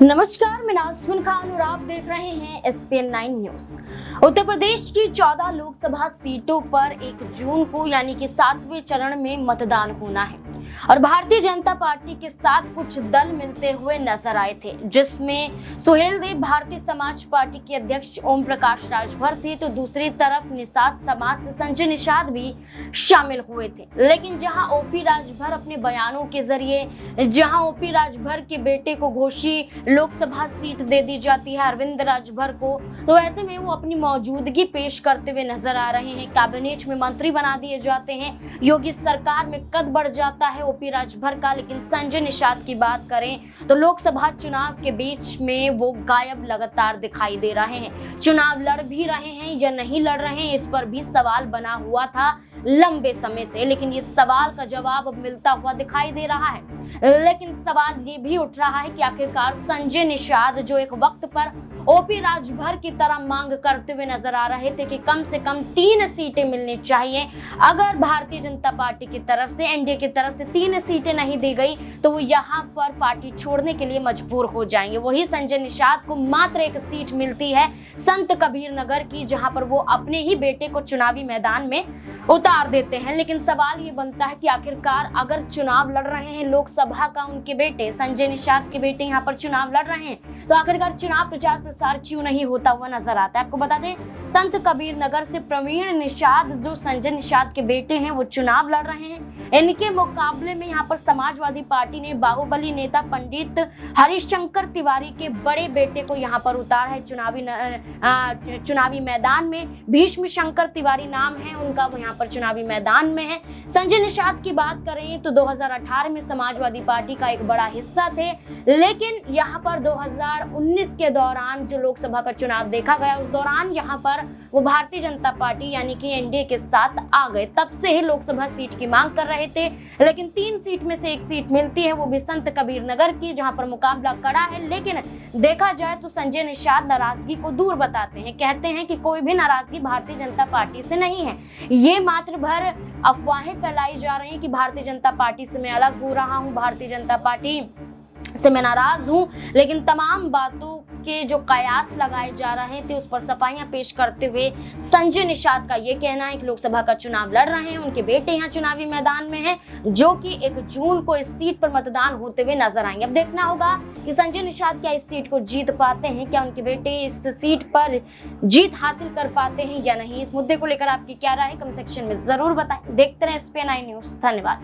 नमस्कार, मैं नाज़मीन खान और आप देख रहे हैं SPN9 न्यूज। उत्तर प्रदेश की 14 लोकसभा सीटों पर 1 जून को यानी कि 7वें चरण में मतदान होना है और भारतीय जनता पार्टी के साथ कुछ दल मिलते हुए नजर आए थे, जिसमें सुहेलदेव भारतीय समाज पार्टी के अध्यक्ष ओम प्रकाश राजभर थे, तो दूसरी तरफ निषाद समाज से संजय निषाद भी शामिल हुए थे। लेकिन जहां ओपी राजभर अपने बयानों के जरिए ओपी राजभर के बेटे को घोषी लोकसभा सीट दे दी जाती है अरविंद राजभर को, तो ऐसे में वो अपनी मौजूदगी पेश करते हुए नजर आ रहे हैं। कैबिनेट में मंत्री बना दिए जाते हैं, योगी सरकार में कद बढ़ जाता है ओपी राजभर का। लेकिन संजय निषाद की बात करें तो लोकसभा चुनाव के बीच में वो गायब लगातार दिखाई दे रहे हैं। चुनाव लड़ भी रहे हैं या नहीं लड़ रहे हैं, इस पर भी सवाल बना हुआ था लंबे समय से, लेकिन ये सवाल का जवाब अब मिलता हुआ दिखाई दे रहा है। लेकिन सवाल ये भी उठ रहा है कि आखिरकार संजय निषाद जो एक वक्त पर ओपी राजभर की तरह मांग करते हुए नजर आ रहे थे कि कम से कम 3 सीटें मिलनी चाहिए, अगर भारतीय जनता पार्टी की तरफ से, एनडीए की तरफ से 3 सीटें नहीं दी गई तो वो यहाँ पर पार्टी छोड़ने के लिए मजबूर हो जाएंगे। वही संजय निषाद को मात्र 1 सीट मिलती है संत कबीर नगर की, जहां पर वो अपने ही बेटे को चुनावी मैदान में उतार देते हैं। लेकिन सवाल ये बनता है कि आखिरकार अगर चुनाव लड़ रहे हैं लोकसभा का, उनके बेटे संजय निषाद के बेटे यहाँ पर चुनाव लड़ रहे हैं, तो आखिरकार चुनाव प्रचार प्रसार क्यों नहीं होता हुआ नजर आता है। आपको बता दें, संत कबीर नगर से प्रवीण निषाद जो संजय निषाद के बेटे हैं वो चुनाव लड़ रहे हैं। इनके मुकाबले में यहाँ पर समाजवादी पार्टी ने बाहुबली नेता पंडित हरिशंकर तिवारी के बड़े बेटे को यहाँ पर उतारा है चुनावी मैदान में। भीष्म शंकर तिवारी नाम है उनका, वो यहाँ पर चुनावी मैदान में है। संजय निषाद की बात करें तो 2018 में समाजवादी पार्टी का एक बड़ा हिस्सा थे, लेकिन यहाँ पर 2019 के दौरान जो लोकसभा का चुनाव देखा गया, उस दौरान यहाँ पर वो भारतीय जनता पार्टी यानी कि एनडीए के साथ आ गए। तब से ही लोकसभा सीट की मांग कर रहे थे, लेकिन 3 सीट में से 1 सीट मिलती है, वो भी संत कबीर नगर की, जहां पर मुकाबला कड़ा है। लेकिन देखा जाए तो संजय निषाद नाराजगी को दूर बताते हैं, कहते हैं कि कोई भी नाराजगी भारतीय जनता पार्टी से नहीं है। ये मात्र भर अफवाहें फैलाई जा रही हैं कि भारतीय जनता पार्टी से मैं अलग हो रहा हूं, भारतीय जनता पार्टी से मैं नाराज हूं। लेकिन तमाम बातों के जो कयास लगाए जा रहे थे उस पर सफाइयां पेश करते हुए संजय निषाद का ये कहना है कि लोकसभा का चुनाव लड़ रहे हैं, उनके बेटे यहाँ चुनावी मैदान में हैं, जो कि 1 जून को इस सीट पर मतदान होते हुए नजर आएंगे। अब देखना होगा कि संजय निषाद क्या इस सीट को जीत पाते हैं, क्या उनके बेटे इस सीट पर जीत हासिल कर पाते हैं या नहीं। इस मुद्दे को लेकर आपकी क्या राय है, कमेंट सेक्शन में जरूर बताएं। देखते रहे SPN9 न्यूज। धन्यवाद।